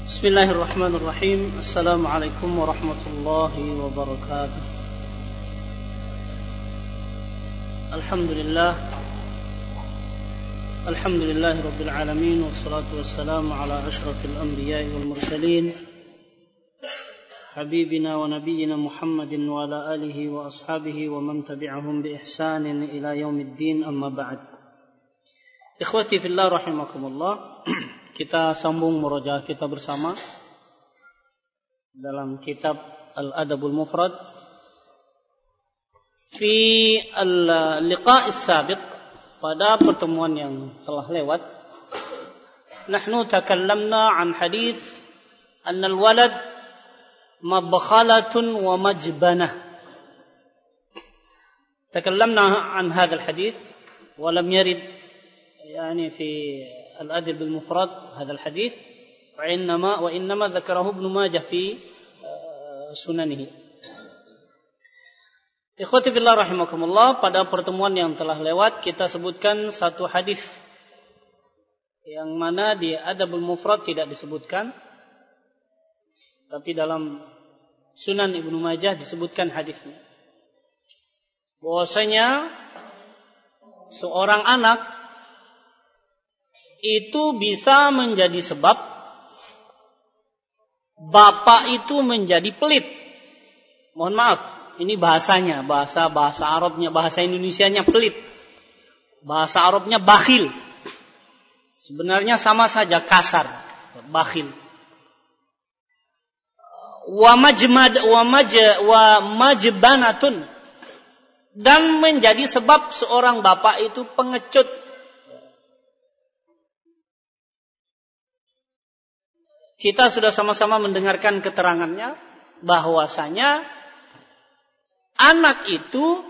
Bismillahirrahmanirrahim. Assalamualaikum warahmatullahi wabarakatuh. Alhamdulillahi rabbil alamin, wassalatu wassalamu ala asyrafil anbiya'i wal mursalin, habibina wa nabiyyina Muhammadin wa ala alihi wa ashabihi wa man tabi'ahum bi ihsanin ila yaumiddin, amma ba'd. Ikhwati fillah rahimakumullah, kita sambung murojaah kita bersama dalam kitab Al-Adabul Mufrad. Fi al-liqa' as-sabiq, pada pertemuan yang telah lewat, nahnu takallamna an hadis anna al-walad mabkhalatun wa majbanah. Takallamna an hadha al-hadith wa lam yarid يعني في الأدب المفرد هذا الحديث، وإنما ذكره ابن ماجه في سننه. Ikhwati fillah rahimakumullah, pada pertemuan yang telah lewat kita sebutkan satu hadis yang mana di Adabul Mufrad tidak disebutkan, tapi dalam Sunan Ibnu Majah disebutkan hadisnya. Bahwasanya seorang anak itu bisa menjadi sebab bapak itu menjadi pelit. Mohon maaf, ini bahasanya, bahasa Arabnya, bahasa Indonesianya pelit. Bahasa Arabnya bakhil. Sebenarnya sama saja, kasar, bakhil. Wa majbanatun, dan menjadi sebab seorang bapak itu pengecut. Kita sudah sama-sama mendengarkan keterangannya bahwasanya anak itu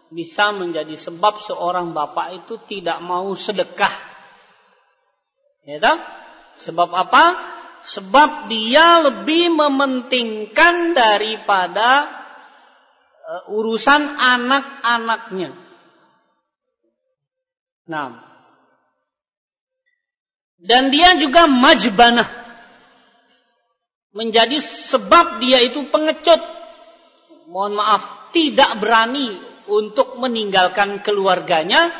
bisa menjadi sebab seorang bapak itu tidak mau sedekah. Ya tak? Sebab apa? Sebab dia lebih mementingkan daripada urusan anak-anaknya. Nah. Dan dia juga majbanah, menjadi sebab dia itu pengecut. Mohon maaf, tidak berani untuk meninggalkan keluarganya,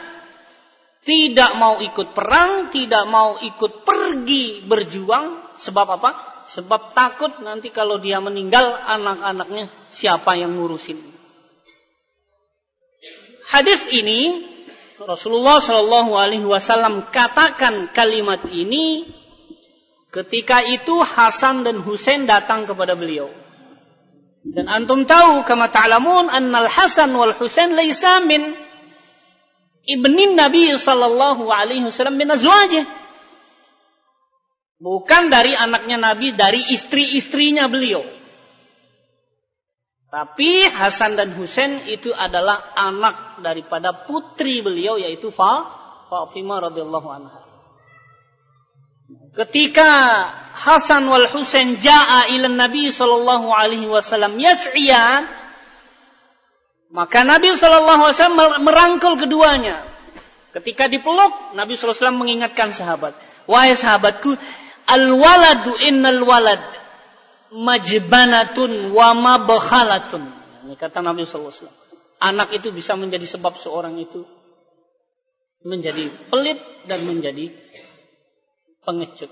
tidak mau ikut perang, tidak mau ikut pergi berjuang. Sebab apa? Sebab takut nanti kalau dia meninggal, anak-anaknya siapa yang ngurusin. Hadis ini Rasulullah SAW katakan kalimat ini ketika itu Hasan dan Husain datang kepada beliau. Dan antum tahu, kama ta'lamun, annal Hasan wal Husain laisa min ibnin Nabi sallallahu alaihi wasallam min azwajih. Bukan dari anaknya Nabi, dari istri-istrinya beliau. Tapi Hasan dan Husain itu adalah anak daripada putri beliau, yaitu Fatimah radhiyallahu anha. Ketika Hasan wal Husain jaa ila Nabi sallallahu alaihi wasallam yas'iyan, maka Nabi sallallahu alaihi wasallam merangkul keduanya. Ketika dipeluk, Nabi sallallahu alaihi wasallam mengingatkan sahabat, "Wahai sahabatku, al-waladu innal walad majbanatun wa mabkhalatun." Ini kata Nabi sallallahu alaihi wasallam. Anak itu bisa menjadi sebab seorang itu menjadi pelit dan menjadi pengecut.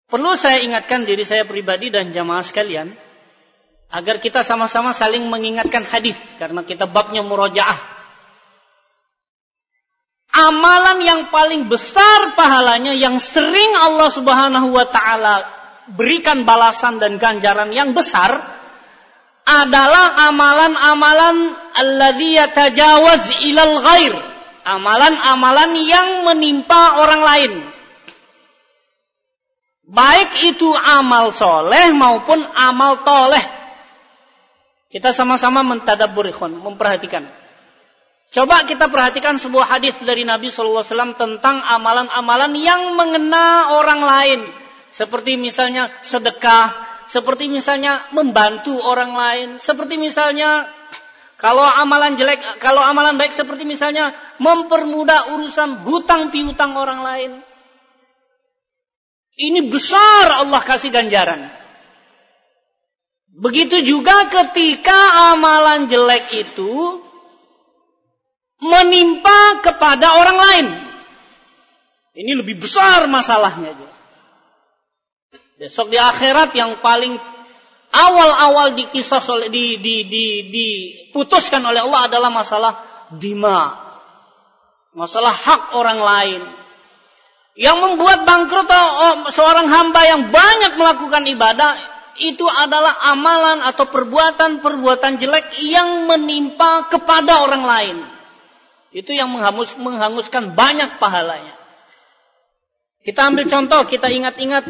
Perlu saya ingatkan diri saya pribadi dan jamaah sekalian agar kita sama-sama saling mengingatkan hadis, karena kita babnya murojaah. Amalan yang paling besar pahalanya, yang sering Allah Subhanahu wa taala berikan balasan dan ganjaran yang besar, adalah amalan-amalan alladzi yatajawaz ilal ghair. Amalan-amalan yang menimpa orang lain. Baik itu amal soleh maupun amal toleh. Kita sama-sama mentadabbur, memperhatikan. Coba kita perhatikan sebuah hadis dari Nabi SAW tentang amalan-amalan yang mengena orang lain. Seperti misalnya sedekah, seperti misalnya membantu orang lain, seperti misalnya kalau amalan jelek, kalau amalan baik seperti misalnya mempermudah urusan hutang piutang orang lain. Ini besar Allah kasih ganjaran. Begitu juga ketika amalan jelek itu menimpa kepada orang lain. Ini lebih besar masalahnya. Besok di akhirat yang paling awal-awal diputuskan oleh Allah adalah masalah dima. Masalah hak orang lain. Yang membuat bangkrut seorang hamba yang banyak melakukan ibadah, itu adalah amalan atau perbuatan-perbuatan jelek yang menimpa kepada orang lain. Itu yang menghanguskan banyak pahalanya. Kita ambil contoh, kita ingat-ingat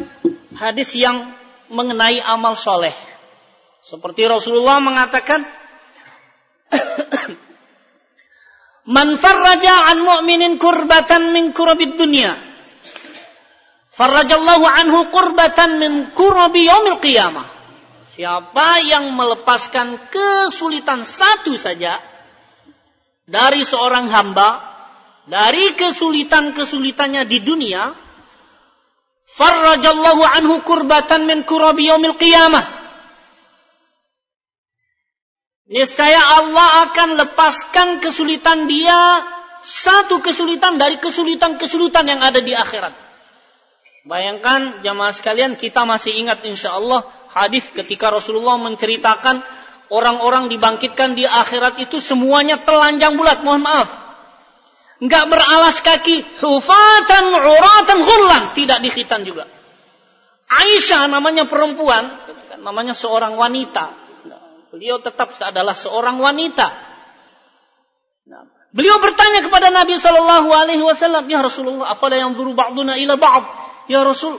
hadis yang mengenai amal soleh. Seperti Rasulullah mengatakan, Man farraja an mu'minin kurbatan min kurabid dunya, farrajallahu anhu kurbatan min kurabi yaumil qiyamah. Siapa yang melepaskan kesulitan satu saja dari seorang hamba, dari kesulitan-kesulitannya di dunia, farrajallahu anhu kurbatan min kurabi yaumil qiyamah. Niscaya Allah akan lepaskan kesulitan dia, satu kesulitan dari kesulitan-kesulitan yang ada di akhirat. Bayangkan jamaah sekalian, kita masih ingat insyaallah hadis ketika Rasulullah menceritakan orang-orang dibangkitkan di akhirat itu semuanya telanjang bulat, mohon maaf. Enggak beralas kaki, hufatan, uratan, ghullan, tidak dikhitan juga. Aisyah namanya perempuan, namanya seorang wanita. Beliau tetap adalah seorang wanita. Beliau bertanya kepada Nabi SAW, Ya Rasulullah, afala yanzuru ba'duna ila ba'd? Ya Rasul,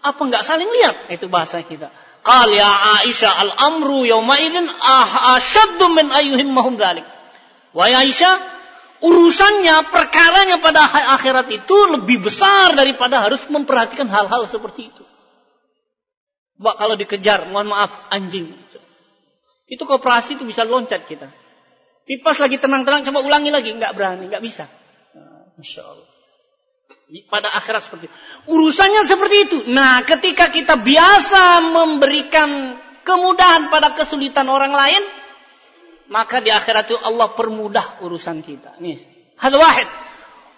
apa enggak saling lihat? Itu bahasa kita. Qal ya Aisyah, al-amru yawma'idin ashaddu min ayyuhimmahum dzalik. Wahai Aisyah, urusannya, perkaranya pada akhirat itu lebih besar daripada harus memperhatikan hal-hal seperti itu. Kalau dikejar, mohon maaf, anjing. Itu kooperasi itu bisa loncat kita. Pas lagi tenang-tenang, coba ulangi lagi. Enggak berani, enggak bisa. Masya Allah. Pada akhirat seperti itu. Urusannya seperti itu. Nah, ketika kita biasa memberikan kemudahan pada kesulitan orang lain, maka di akhirat itu Allah permudah urusan kita. Nih, hal wahid.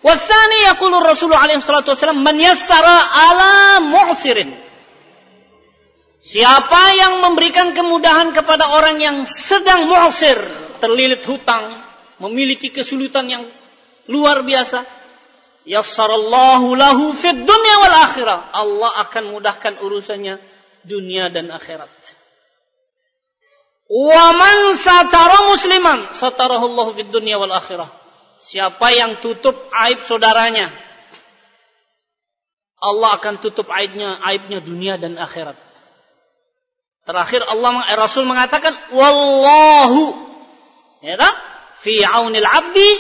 Wasani yaqulu Rasulullah alaihi salatu wasallam, man yassara ala mu'sirin. Siapa yang memberikan kemudahan kepada orang yang sedang mu'sir, terlilit hutang, memiliki kesulitan yang luar biasa, yassarallahu lahu fid dunya wal akhirah. Allah akan mudahkan urusannya dunia dan akhirat. Wa man satara musliman, satarahullahu fid dunya wal akhirah. Siapa yang tutup aib saudaranya, Allah akan tutup aibnya dunia dan akhirat. Terakhir Rasul mengatakan, wallahu ya tak? Fi aunil abdi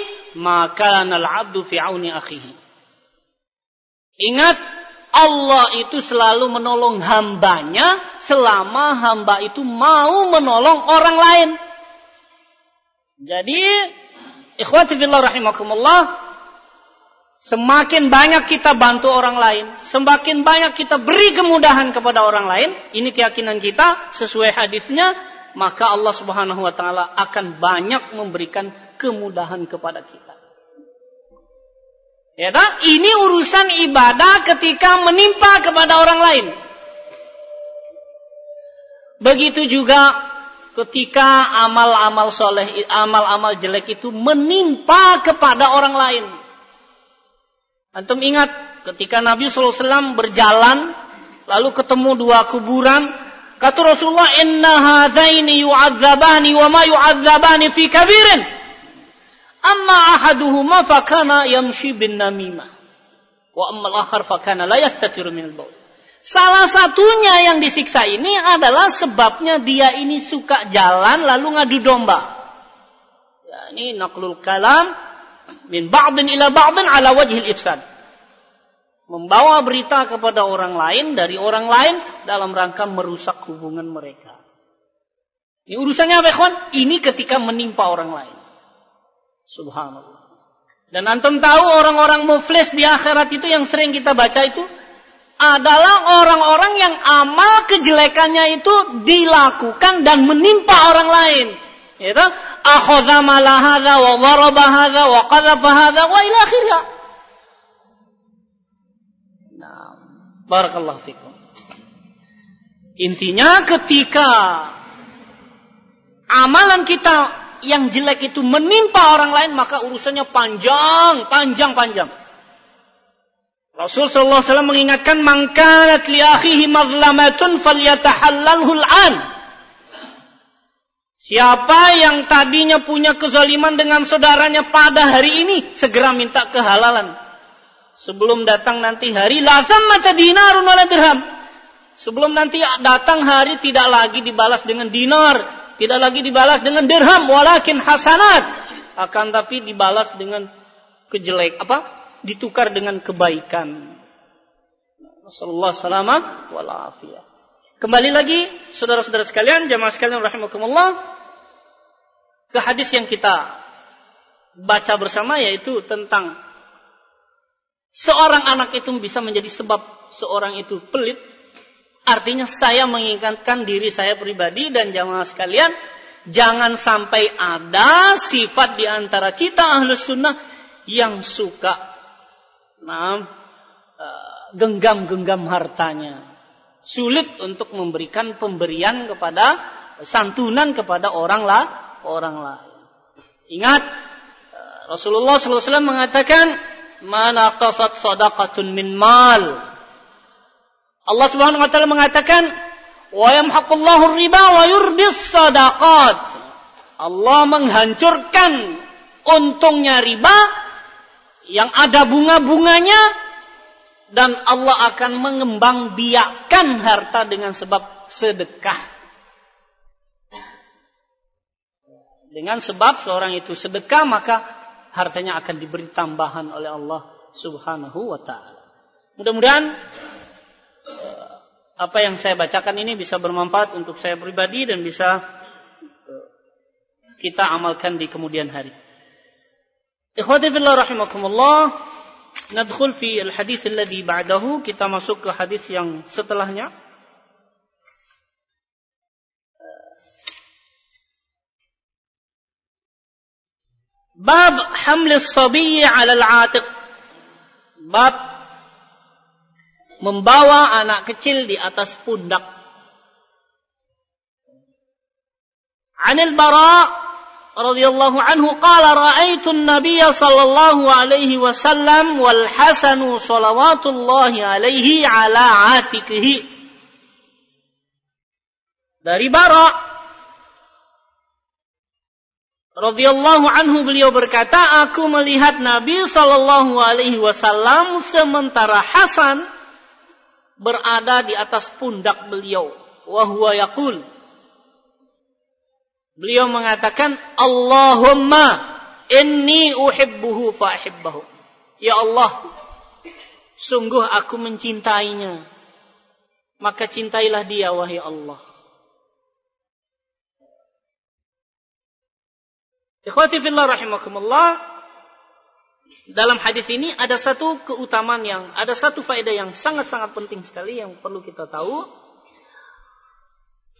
maka kanal abdu fi auni akhihi. Ingat, Allah itu selalu menolong hambanya selama hamba itu mau menolong orang lain. Jadi, ikhwati fillah rahimakumullah, semakin banyak kita bantu orang lain, semakin banyak kita beri kemudahan kepada orang lain, ini keyakinan kita sesuai hadisnya, maka Allah Subhanahu wa taala akan banyak memberikan kemudahan kepada kita. Ya tak? Ini urusan ibadah ketika menimpa kepada orang lain. Begitu juga ketika amal-amal soleh, amal-amal jelek itu menimpa kepada orang lain. Antum ingat ketika Nabi SAW berjalan lalu ketemu dua kuburan, kata Rasulullah, inna hadzaini yu'adzabani wa ma yu'adzabani fi kabirin, amma ahaduhuma fakana yamshi bin namimah wa amma al-akhar fakana la yastatiru min al-baul. Salah satunya yang disiksa ini adalah sebabnya dia ini suka jalan lalu ngadu domba. Ya, ini naqlul kalam min ba'din ila ba'din ala wajhil ifsad. Membawa berita kepada orang lain dari orang lain dalam rangka merusak hubungan mereka. Ini urusannya apa, ikhwan? Ini ketika menimpa orang lain. Subhanallah. Dan antum tahu orang-orang muflis di akhirat itu yang sering kita baca itu adalah orang-orang yang amal kejelekannya itu dilakukan dan menimpa orang lain. Yaitu akhadha mala hadza wa daraba hadza wa qadhafa hadza wa ila akhirih. Nah, barakallahu fikum. Intinya ketika amalan kita yang jelek itu menimpa orang lain, maka urusannya panjang. Rasul sallallahu alaihi wasallam mengingatkan, "Man kanat li akhihi mazlamatun falyatahallalhu al-an." Siapa yang tadinya punya kezaliman dengan saudaranya pada hari ini, segera minta kehalalan. Sebelum datang nanti hari la thammata dinarun wala dirham. Sebelum nanti datang hari tidak lagi dibalas dengan dinar, tidak lagi dibalas dengan dirham, walakin hasanat. Akan tapi dibalas dengan ditukar dengan kebaikan. Sallallahu alaihi wasallam. Kembali lagi saudara-saudara sekalian, jamaah sekalian rahimakumullah, ke hadis yang kita baca bersama, yaitu tentang seorang anak itu bisa menjadi sebab seorang itu pelit. Artinya saya mengingatkan diri saya pribadi dan jamaah sekalian, jangan sampai ada sifat di antara kita ahlus sunnah yang suka genggam-genggam hartanya. Sulit untuk memberikan pemberian kepada santunan kepada orang lain. Ingat, Rasulullah SAW mengatakan, "Man aqtasat shadaqatun min mal." Allah Subhanahu wa taala mengatakan, "Wa yamhaqullahu riba wa yurbis shadaqat." Allah menghancurkan untungnya riba yang ada bunga-bunganya, dan Allah akan mengembangbiakkan harta dengan sebab sedekah. Dengan sebab seorang itu sedekah, maka hartanya akan diberi tambahan oleh Allah Subhanahu wa taala. Mudah-mudahan apa yang saya bacakan ini bisa bermanfaat untuk saya pribadi dan bisa kita amalkan di kemudian hari. Ikhwati fillah rahimakumullah, nadkhul fi al-hadits alladhi ba'dahu, kita masuk ke hadis yang setelahnya. Bab hamlis sabiyyi 'ala al-'atiq. Bab membawa anak kecil di atas pundak. Anil Bara radhiyallahu anhu qala ra'aitu an-nabiyya sallallahu alaihi wasallam wal Hasanu salawatullahi alaihi ala atikihi. Dari Bara radhiyallahu anhu, beliau berkata, aku melihat Nabi sallallahu alaihi wasallam sementara Hasan berada di atas pundak beliau. Wa huwa yaqul, beliau mengatakan, Allahumma inni uhibbuhu fa ahibbahu. Ya Allah, sungguh aku mencintainya, maka cintailah dia wahai Allah. Ikhwati fillah rahimakumullah, dalam hadis ini ada satu keutamaan ada satu faedah yang sangat-sangat penting sekali yang perlu kita tahu.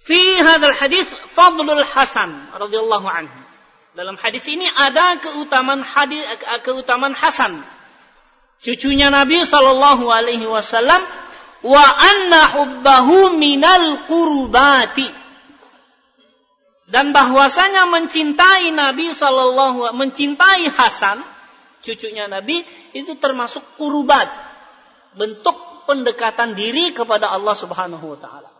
Fi hadzal hadis fadlul Hasan radhiyallahu anhu. Dalam hadis ini ada keutamaan Hasan, cucunya Nabi sallallahu alaihi wasallam, wa anna hubbahu minal qurbati. Dan bahwasanya mencintai Nabi mencintai Hasan, cucunya Nabi, itu termasuk qurbat, bentuk pendekatan diri kepada Allah Subhanahu wa taala.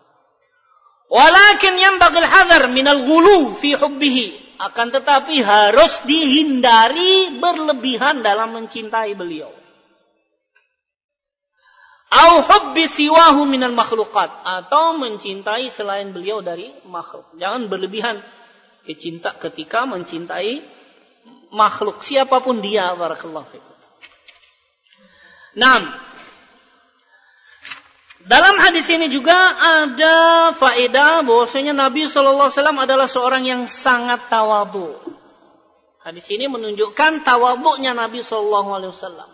Walakin yanbaghi al-hadar minal ghulu fi hubbihi, akan tetapi harus dihindari berlebihan dalam mencintai beliau. Au hubbi siwahu minal makhluqat, atau mencintai selain beliau dari makhluk. Jangan berlebihan cinta ketika mencintai makhluk siapapun dia. Barakallahu fikum. Naam. Dalam hadis ini juga ada faedah bahwasanya Nabi sallallahu alaihi wasallam adalah seorang yang sangat tawadhu. Hadis ini menunjukkan tawadhunya Nabi sallallahu alaihi wasallam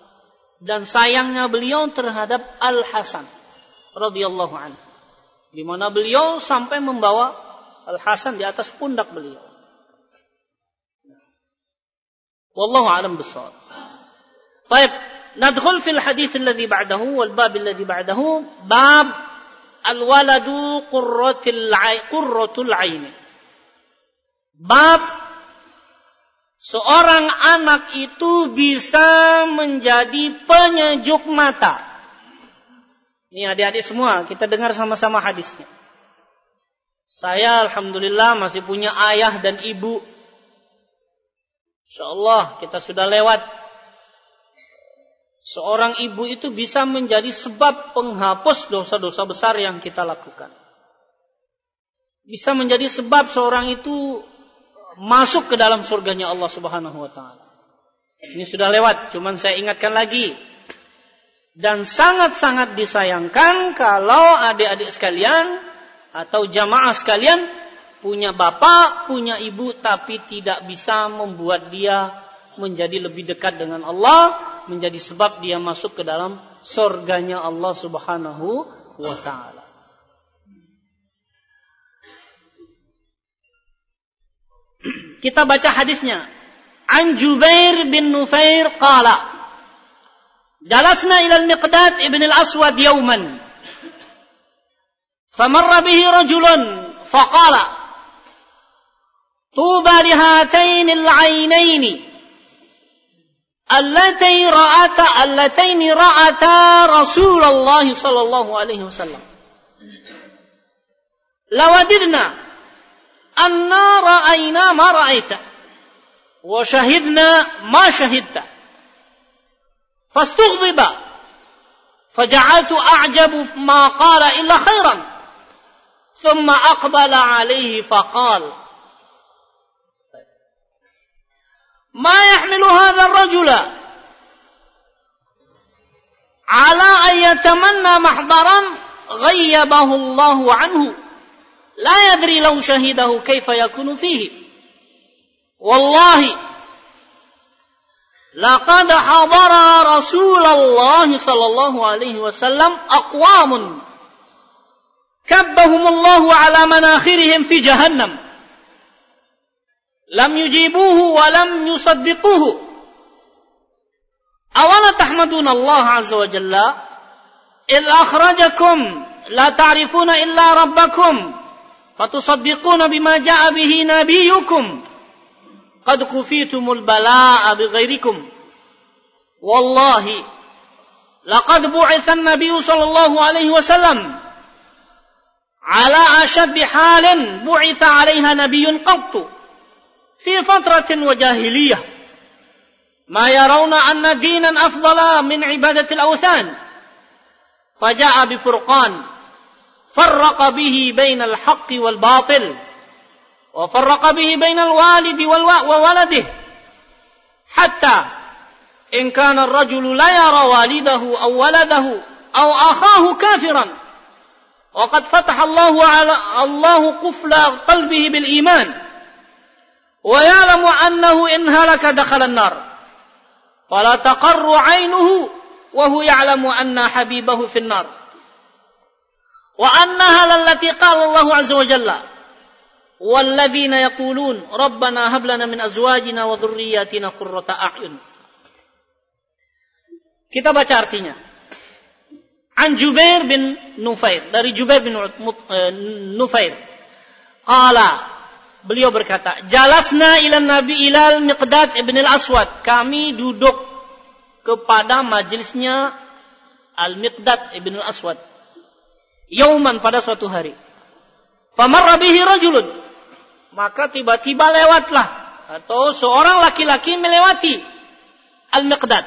dan sayangnya beliau terhadap Al-Hasan. radhiyallahu anhu, di mana beliau sampai membawa Al-Hasan di atas pundak beliau. Wallahu a'lam bissawab. Baik, nadkhul fil hadits alladhi ba'dahu wal bab alladhi ba'dahu, bab al-waladu qurratul 'ain. Bab seorang anak itu bisa menjadi penyejuk mata. Ini adik-adik semua, kita dengar sama-sama hadisnya. Saya alhamdulillah masih punya ayah dan ibu. Insyaallah kita sudah lewat. Seorang ibu itu bisa menjadi sebab penghapus dosa-dosa besar yang kita lakukan. Bisa menjadi sebab seorang itu masuk ke dalam surganya Allah Subhanahu wa taala. Ini sudah lewat, cuman saya ingatkan lagi. Dan sangat-sangat disayangkan kalau adik-adik sekalian atau jamaah sekalian punya bapak, punya ibu, tapi tidak bisa membuat dia menjadi lebih dekat dengan Allah, menjadi sebab dia masuk ke dalam surganya Allah Subhanahu wa ta'ala. Kita baca hadisnya. An Jubair bin Nufair qala, jalasna ila al-Miqdad ibn al-Aswad yawman, famarra bihi rajulun faqala, tuba lihatayn al-'aynayn allatayn ra'ata Rasulullah sallallahu alaihi wasallam. Lawadidna anna ra'ayna ma ra'aita wa shahidna ma shahidta. Fastughdiba faja'altu a'jabu ma qala illa khairan. Thumma aqbala alayhi faqala, ما يحمل هذا الرجل على أن يتمنى محضرا غيبه الله عنه لا يدري لو شهده كيف يكون فيه. والله لقد حضر رسول الله صلى الله عليه وسلم أقوام كبهم الله على مناخرهم في جهنم lam yujibuhu wa lam yusaddiquhu. Awala tahmaduna Allah azza wa jalla idh akhrajakum la ta'rifuna illa rabbakum fatusaddiquna bima ja'a bihi nabiyyukum qad kufitumul balaa'a bighairikum. Wallahi laqad bu'itha an-nabiyyu sallallahu alaihi wasallam ala ashaddi halin bu'itha 'alaiha nabiyyun qattu في فترة وجاهلية ما يرون أن دينا أفضل من عبادة الأوثان فجاء بفرقان فرق به بين الحق والباطل وفرق به بين الوالد وولده حتى إن كان الرجل لا يرى والده أو ولده أو أخاه كافرا وقد فتح الله قفل قلبه بالإيمان ويعلم أنه إن هلك دخل النار فلا تقر عينه وهو يعلم أن حبيبه في النار وأنها التي قال الله عز وجل والذين يقولون ربنا هب لنا من أزواجنا وذرياتنا قرة أعين. Kita baca artinya. An Jubair bin Nufair, dari Jubair bin Nufair qala, beliau berkata, jalasna ila Nabi ilal Miqdad ibn al-Aswad. Kami duduk kepada majelisnya Al-Miqdad ibn al-Aswad. Yauman, pada suatu hari. Famarra bihi rajulun. Maka tiba-tiba lewatlah, atau seorang laki-laki melewati Al-Miqdad.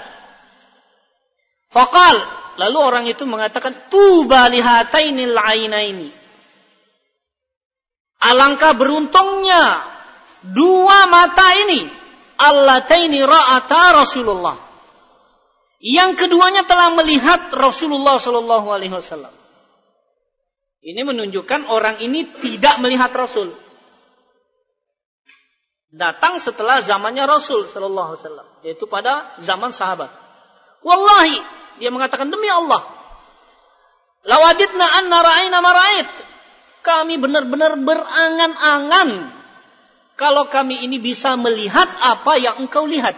Faqal, lalu orang itu mengatakan, tuba lihatainil ainaini. Alangkah beruntungnya dua mata ini, allataini ra'ata Rasulullah, yang keduanya telah melihat Rasulullah sallallahu alaihi wasallam. Ini menunjukkan orang ini tidak melihat Rasul. Datang setelah zamannya Rasul sallallahu alaihi wasallam, yaitu pada zaman sahabat. Wallahi, dia mengatakan demi Allah, Lawaditna anna ra'ayna ma ra'ait. Kami benar-benar berangan-angan kalau kami ini bisa melihat apa yang engkau lihat.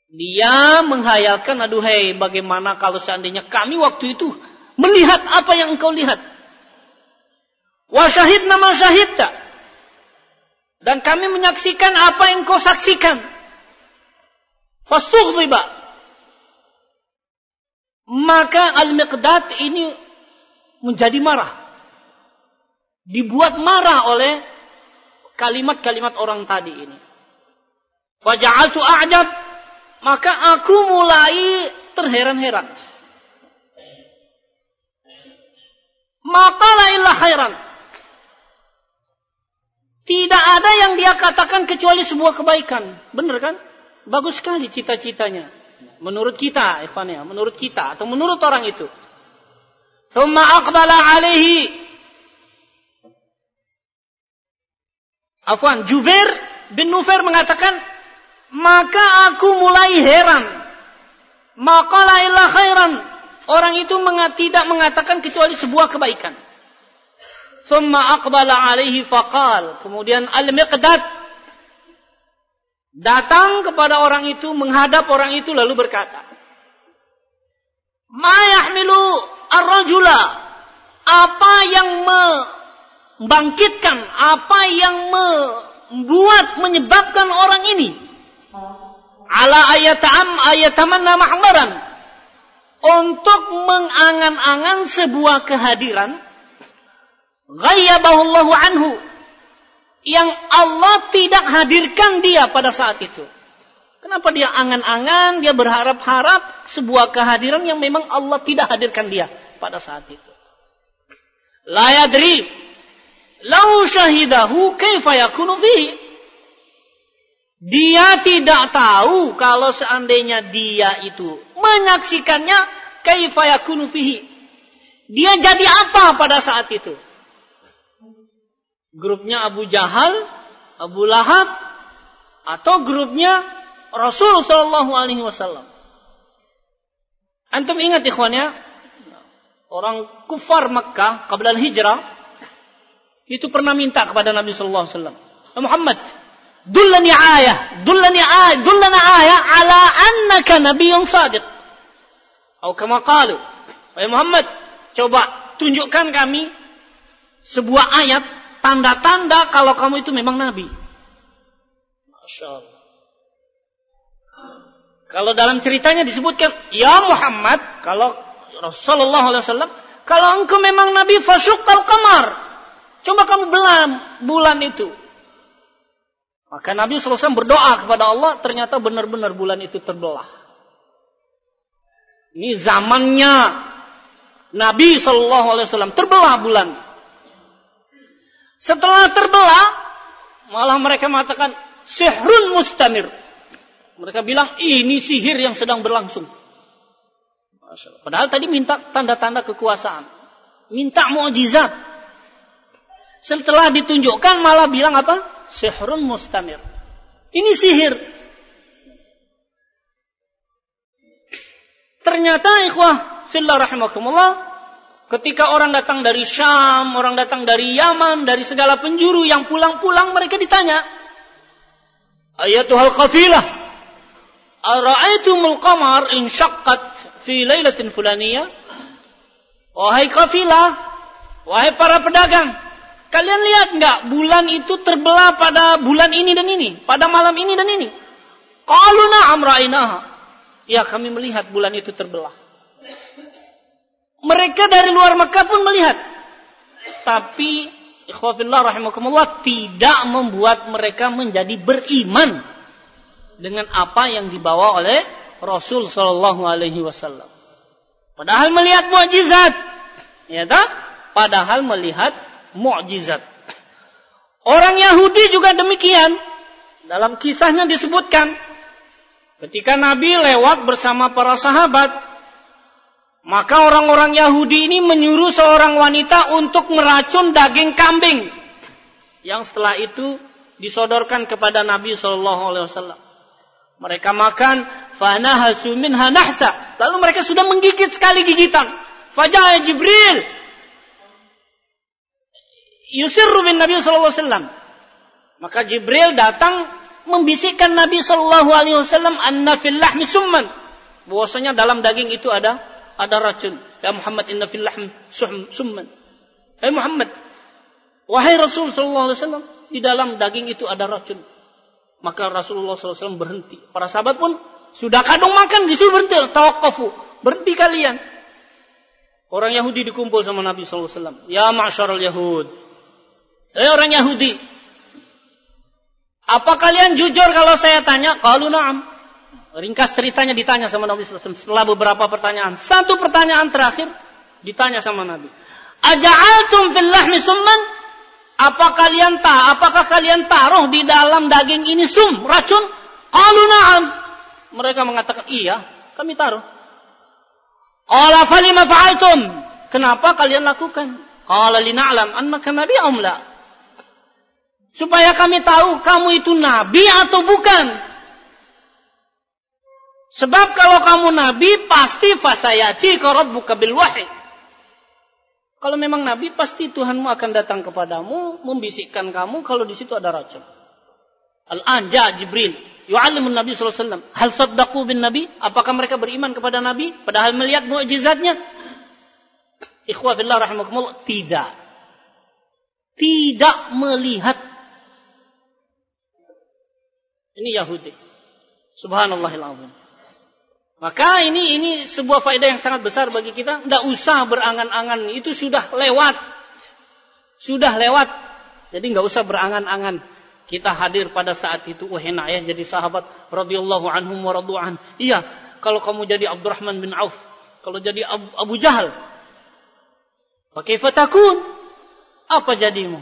Dia menghayalkan, aduhai, bagaimana kalau seandainya kami waktu itu melihat apa yang engkau lihat. Wa syahidna ma syahidta. Dan kami menyaksikan apa yang engkau saksikan. Fastughdiba. Maka Al-Miqdad ini menjadi marah. Dibuat marah oleh kalimat-kalimat orang tadi ini. Faja'altu a'jab. Maka aku mulai terheran-heran. Maka la illa khairan. Tidak ada yang dia katakan kecuali sebuah kebaikan. Benar kan? Bagus sekali cita-citanya. Menurut kita, ikhwannya, menurut kita atau menurut orang itu. Thumma aqbala alaihi. Afwan, Jubair bin Nufair mengatakan, maka aku mulai heran. Maka la illa khairan. Orang itu tidak mengatakan kecuali sebuah kebaikan. Thumma aqbala alaihi faqal. Kemudian Al-Miqdad datang kepada orang itu, menghadap orang itu lalu berkata, ma yahmilu ar-rajula. Apa yang membangkitkan, apa yang menyebabkan orang ini ala ayatamanna mahdaran, untuk mengangan-angan sebuah kehadiran ghayyabahullahu anhu, yang Allah tidak hadirkan dia pada saat itu. Kenapa dia angan-angan, dia berharap-harap sebuah kehadiran yang memang Allah tidak hadirkan dia pada saat itu. La yadri lau syahidahu kaifa yakunu fihi. Dia tidak tahu kalau seandainya dia itu menyaksikannya, kaifa yakunu fihi. Dia jadi apa pada saat itu? Grupnya Abu Jahal, Abu Lahab, atau grupnya Rasul sallallahu alaihi wasallam. Antum ingat ikhwannya, orang kufar Makkah qabla al-hijrah itu pernah minta kepada Nabi sallallahu alaihi wasallam, Muhammad, dullana ayah ala annaka nabiyyun shadiq. Atau kama qalu, wahai Muhammad, coba tunjukkan kami sebuah ayat, tanda-tanda kalau kamu itu memang nabi. Masya Allah. Kalau dalam ceritanya disebutkan, ya Muhammad, kalau Rasulullah SAW, kalau engkau memang nabi, fasyuqqal qamar. Coba kamu belah bulan itu. Maka Nabi SAW berdoa kepada Allah, ternyata benar-benar bulan itu terbelah. Ini zamannya Nabi SAW, terbelah bulan. Setelah terbelah, malah mereka mengatakan sihrun mustamir. Mereka bilang ini sihir yang sedang berlangsung. Padahal tadi minta tanda-tanda kekuasaan, minta mukjizat. Setelah ditunjukkan malah bilang apa? Sihrun mustamir. Ini sihir. Ternyata ikhwah fillah rahimakumullah, ketika orang datang dari Syam, orang datang dari Yaman, dari segala penjuru yang pulang-pulang, mereka ditanya, ayatuhal qafilah, ara'aitumul qamar in syaqqat fi lailatin fulaniyah. Wahai kafilah, wahai para pedagang, kalian lihat enggak bulan itu terbelah pada bulan ini dan ini, pada malam ini dan ini? Qalu na'am ra'ainaha. Ya, kami melihat bulan itu terbelah. Mereka dari luar Makkah pun melihat. Tapi ikhwafillah rahimakumullah, tidak membuat mereka menjadi beriman dengan apa yang dibawa oleh Rasul sallallahu alaihi wasallam. Padahal melihat mukjizat. Ya tak? Padahal melihat mukjizat. Orang Yahudi juga demikian. Dalam kisahnya disebutkan, ketika Nabi lewat bersama para sahabat, maka orang-orang Yahudi ini menyuruh seorang wanita untuk meracun daging kambing, yang setelah itu disodorkan kepada Nabi SAW. Mereka makan, fanahasu minha nahsa. Lalu mereka sudah menggigit sekali gigitan. Faja'a Jibril yusirru bin Nabi sallallahu alaihi wasallam. Maka Jibril datang membisikkan Nabi sallallahu alaihi wasallam anna fil lahmi summan. Bahwasanya dalam daging itu ada racun. Ya Muhammad, inna fil lahmi summan. Hai Muhammad, wahai Rasul sallallahu alaihi wasallam, di dalam daging itu ada racun. Maka Rasulullah sallallahu alaihi wasallam berhenti. Para sahabat pun sudah kadung makan disuruh berhenti. Tawaqqafu, berhenti kalian. Orang Yahudi dikumpul sama Nabi sallallahu alaihi wasallam. Ya ma'syaral Yahud. Orang Yahudi, apa kalian jujur kalau saya tanya? Qalu na'am. Ringkas ceritanya ditanya sama Nabi sallallahu alaihi wasallam. Setelah beberapa pertanyaan, satu pertanyaan terakhir ditanya sama Nabi. Aja'altum fil lahmi summan? Apakah kalian taruh di dalam daging ini racun? Qalu na'am. Mereka mengatakan, iya, kami taruh. Qala falima fa'altum? Kenapa kalian lakukan? Qala lina'lam annaka nabiyyun la. Supaya kami tahu kamu itu nabi atau bukan. Sebab kalau kamu nabi pasti fasayati rabbuka bil wahyi. Kalau memang nabi pasti Tuhanmu akan datang kepadamu membisikkan kamu kalau di situ ada racun. Al-an ja Jibril yu'allimun Nabi sallallahu alaihi wasallam. Hal saddaqu bin nabi? Apakah mereka beriman kepada nabi padahal melihat mukjizatnya? Ikhwah fillah rahimakumullah, tidak. Tidak melihat. Ini Yahudi. Subhanallahil azim. Maka ini sebuah faedah yang sangat besar bagi kita. Tidak usah berangan-angan. Itu sudah lewat. Sudah lewat. Jadi nggak usah berangan-angan. Kita hadir pada saat itu. Wah enak ya jadi sahabat. Radhiyallahu anhum wa radu'an. Iya. Kalau kamu jadi Abdurrahman bin Auf. Kalau jadi Abu Jahal. Fakaifa takun? Apa jadimu?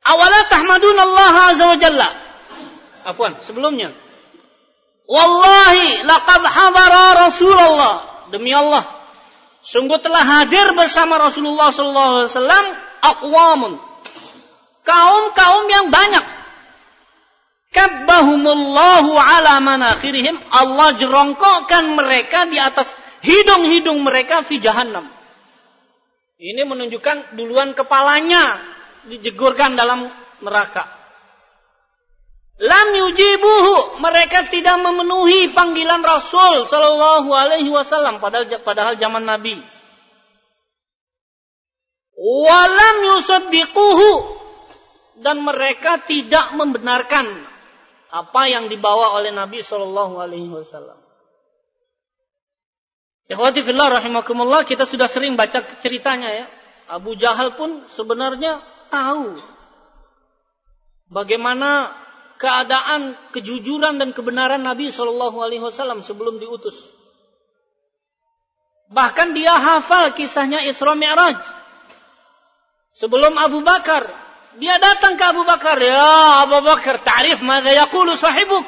Awala tahmadun Allah azza wa jalla. Afwan, sebelumnya. Wallahi laqad hadara Rasulullah. Demi Allah, sungguh telah hadir bersama Rasulullah sallallahu alaihi wasallam aqwamun. Kaum-kaum yang banyak. Kabbahumullahu ala manakhirihim. Allah jerongkokkan mereka di atas hidung-hidung mereka fi jahannam. Ini menunjukkan duluan kepalanya dijegurkan dalam neraka. Lam yujibuhu, mereka tidak memenuhi panggilan Rasul sallallahu alaihi wasallam padahal zaman Nabi. Wa lam yusaddiquhu, dan mereka tidak membenarkan apa yang dibawa oleh Nabi sallallahu alaihi wasallam. Ikhwati fillah rahimakumullah, kita sudah sering baca ceritanya ya. Abu Jahal pun sebenarnya tahu bagaimana keadaan kejujuran dan kebenaran Nabi sallallahu alaihi wasallam sebelum diutus. Bahkan dia hafal kisahnya Isra Mi'raj. Sebelum Abu Bakar, dia datang ke Abu Bakar, "Ya Abu Bakar, ta'rif madza yaqulu sahibuk?"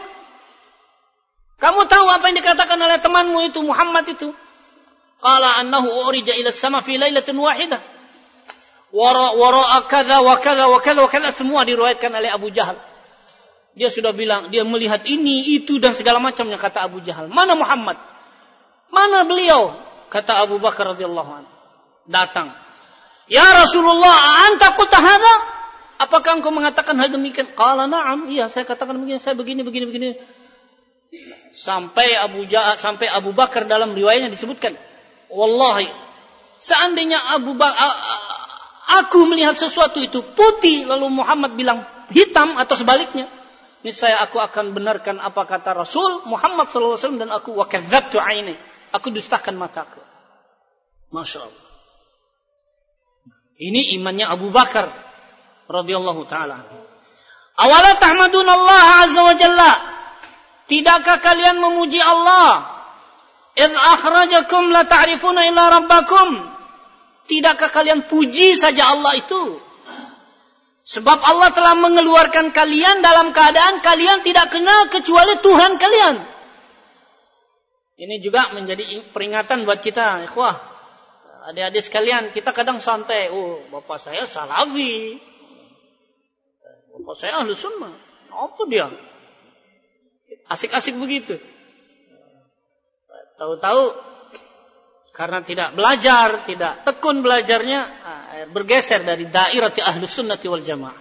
Kamu tahu apa yang dikatakan oleh temanmu itu Muhammad itu? Qala annahu urija ila as-sama fi lailatin wahidah. Wara'a kadza wa kadza wa kadza wa kadza, semua diriwayatkan oleh Abu Jahal. Dia sudah bilang, dia melihat ini, itu dan segala macamnya, kata Abu Jahal. Mana Muhammad? Mana beliau? Kata Abu Bakar radhiyallahu anhu. Datang. Ya Rasulullah, anta qulta hadza? Apakah engkau mengatakan hal demikian? Qala na'am, iya saya katakan demikian, saya begini. Sampai Abu Bakar dalam riwayatnya disebutkan, wallahi, seandainya aku melihat sesuatu itu putih, lalu Muhammad bilang hitam atau sebaliknya, niscaya aku akan benarkan apa kata Rasul Muhammad sallallahu alaihi wasallam, dan aku wa kadzabtu aini, aku dustakan mataku. Masya Allah. Ini imannya Abu Bakar radhiyallahu taala. Awala tahmadun Allah azza wa jalla, tidakkah kalian memuji Allah? Idh akhrajakum la ta'rifuna illa rabbakum. Tidakkah kalian puji saja Allah itu? Sebab Allah telah mengeluarkan kalian dalam keadaan kalian tidak kenal kecuali Tuhan kalian. Ini juga menjadi peringatan buat kita, ikhwah. Adik-adik sekalian, kita kadang santai. Oh, bapak saya salafi. Bapak saya ahlu sunnah. Apa dia? Asik-asik begitu. Tahu-tahu karena tidak belajar, tidak tekun belajarnya, bergeser dari dairati ahlus sunnati wal jamaah.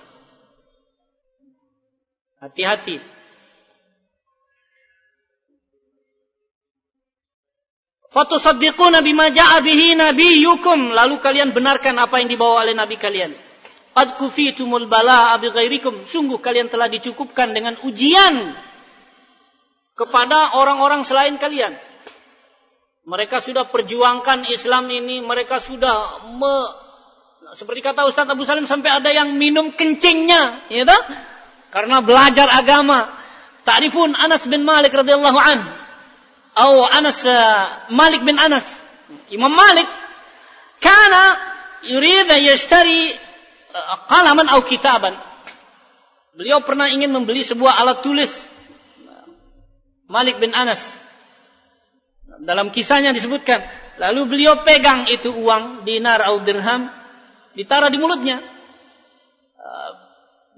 Hati-hati. Fatusaddiquna bima ja'a bihi nabiyyukum, lalu kalian benarkan apa yang dibawa oleh nabi kalian. Qad kufitumul balaa bi ghairikum, sungguh kalian telah dicukupkan dengan ujian kepada orang-orang selain kalian. Mereka sudah perjuangkan Islam ini, mereka sudah seperti kata Ustaz Abu Salim, sampai ada yang minum kencingnya, ya toh? Karena belajar agama. Ta'rifun Anas bin Malik radhiyallahu anhu. Atau Malik bin Anas. Imam Malik kana yurid yashtari qalaman atau kitaban. Beliau pernah ingin membeli sebuah alat tulis. Malik bin Anas. Dalam kisahnya disebutkan, lalu beliau pegang itu uang dinar atau dirham, ditaruh di mulutnya.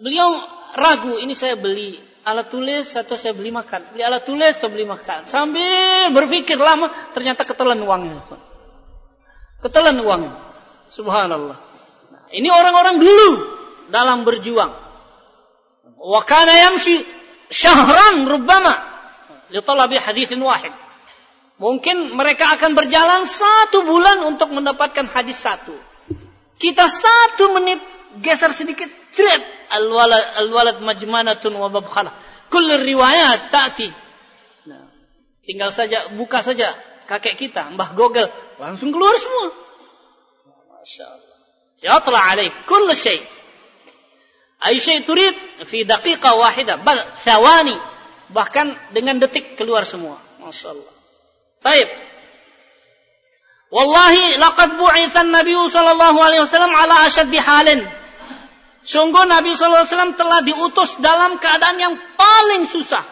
Beliau ragu, ini saya beli alat tulis atau saya beli makan? Beli alat tulis atau beli makan? Sambil berpikir lama, ternyata ketelan uangnya. Ketelan uangnya. Subhanallah. Nah, ini orang-orang dulu dalam berjuang. Wa kana yamshi syahran rubbama li talabi haditsin wahid. Mungkin mereka akan berjalan 1 bulan untuk mendapatkan hadis 1. Kita 1 menit geser sedikit, tret, al-walad majmanatun wa babkhalah. Kullu riwayat ta'ti. Nah, tinggal saja buka saja kakek kita, Mbah Gogel, langsung keluar semua. Masyaallah. Yatla alaik kullu syai. Ay syai turid fi daqiqah wahidah, bal thawani. Bahkan dengan detik keluar semua. Masyaallah. Baik. Wallahi laqad bu'itsa an-nabiy sallallahu alaihi wasallam ala ashaddi halin. Sungguh Nabi sallallahu alaihi wasallam telah diutus dalam keadaan yang paling susah.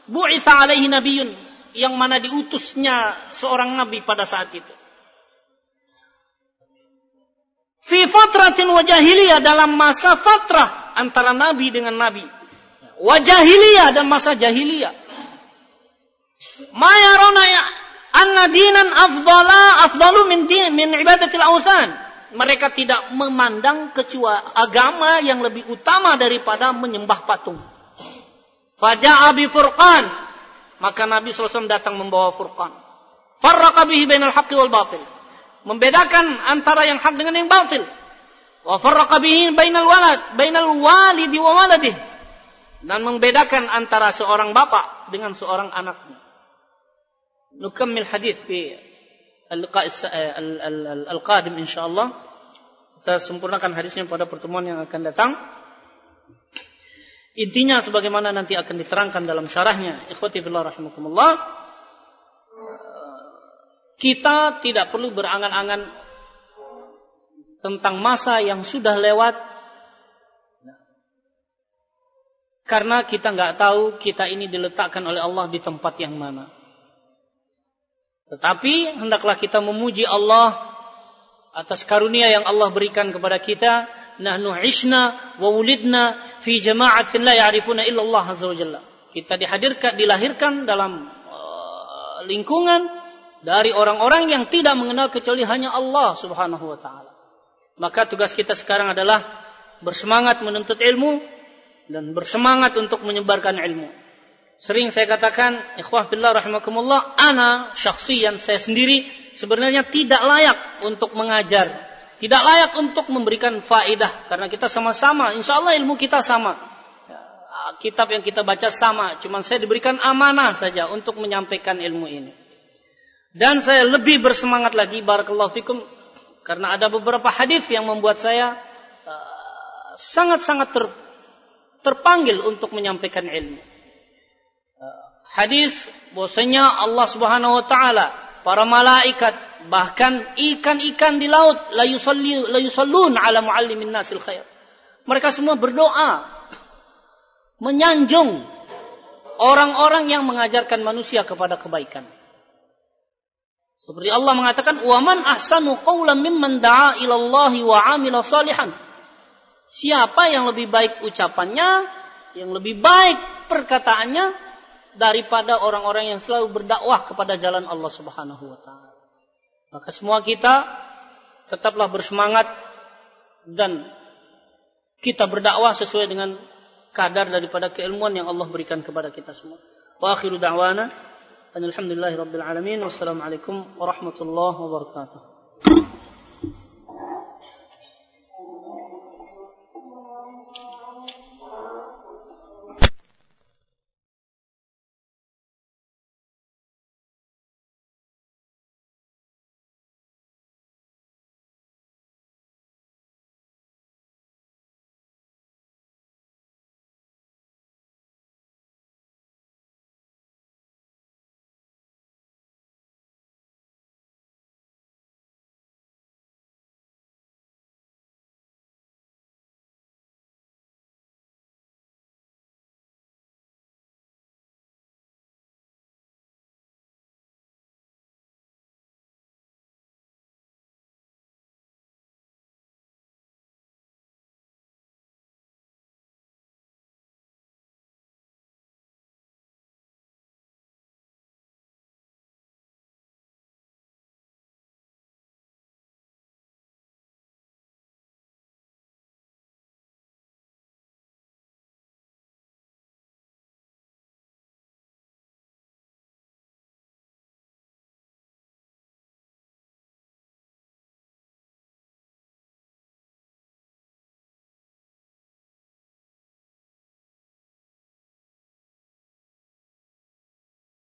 Bu'itsa alaihi nabiyyun, yang mana diutusnya seorang nabi pada saat itu. Fi fatratin wa jahiliyah, dalam masa fatrah antara nabi dengan nabi. Wa jahiliyah, dan masa jahiliyah. Ma yarona anna dinan afdalu min ibadatil awthan. Mereka tidak memandang kecuali agama yang lebih utama daripada menyembah patung. Faja'a bi furqan, maka Nabi SAW datang membawa furqan. Farraqa bihi bainal haqqi wal batil, membedakan antara yang hak dengan yang batil. Wa farraqa bihi bainal walidi wa waladih, dan membedakan antara seorang bapak dengan seorang anaknya. Nukammil hadis fi al-qadim insyaallah. Kita sempurnakan hadisnya pada pertemuan yang akan datang. Intinya sebagaimana nanti akan diterangkan dalam syarahnya. Ikhwati fillah rahimakumullah. Kita tidak perlu berangan-angan tentang masa yang sudah lewat, karena kita nggak tahu kita ini diletakkan oleh Allah di tempat yang mana. Tetapi hendaklah kita memuji Allah atas karunia yang Allah berikan kepada kita. Nahnu ishna wa wulidna fi jama'atin la ya'rifuna illa Allah azza wa jalla. Kita dilahirkan dalam lingkungan dari orang-orang yang tidak mengenal kecuali hanya Allah subhanahu wa ta'ala. Maka tugas kita sekarang adalah bersemangat menuntut ilmu dan bersemangat untuk menyebarkan ilmu. Sering saya katakan, ikhwah fillah rahimakumullah, ana syakhsiyan, saya sendiri sebenarnya tidak layak untuk mengajar, tidak layak untuk memberikan faedah, karena kita sama-sama, insyaallah ilmu kita sama, kitab yang kita baca sama, cuman saya diberikan amanah saja untuk menyampaikan ilmu ini. Dan saya lebih bersemangat lagi, barakallahu fikum, karena ada beberapa hadis yang membuat saya sangat-sangat terpanggil untuk menyampaikan ilmu. Hadis bahwasanya Allah Subhanahu wa taala, para malaikat, bahkan ikan-ikan di laut, la yusallun ala muallimin nasil khair. Mereka semua berdoa menyanjung orang-orang yang mengajarkan manusia kepada kebaikan. Seperti Allah mengatakan, "Wa man ahsanu qawlan mimman da'a ila Allah wa 'amila salihan." Siapa yang lebih baik ucapannya, yang lebih baik perkataannya daripada orang-orang yang selalu berdakwah kepada jalan Allah Subhanahu wa taala. Maka semua kita tetaplah bersemangat dan kita berdakwah sesuai dengan kadar daripada keilmuan yang Allah berikan kepada kita semua. Wa akhiru da'wana alhamdulillahi rabbil alamin. Wassalamualaikum warahmatullahi wabarakatuh.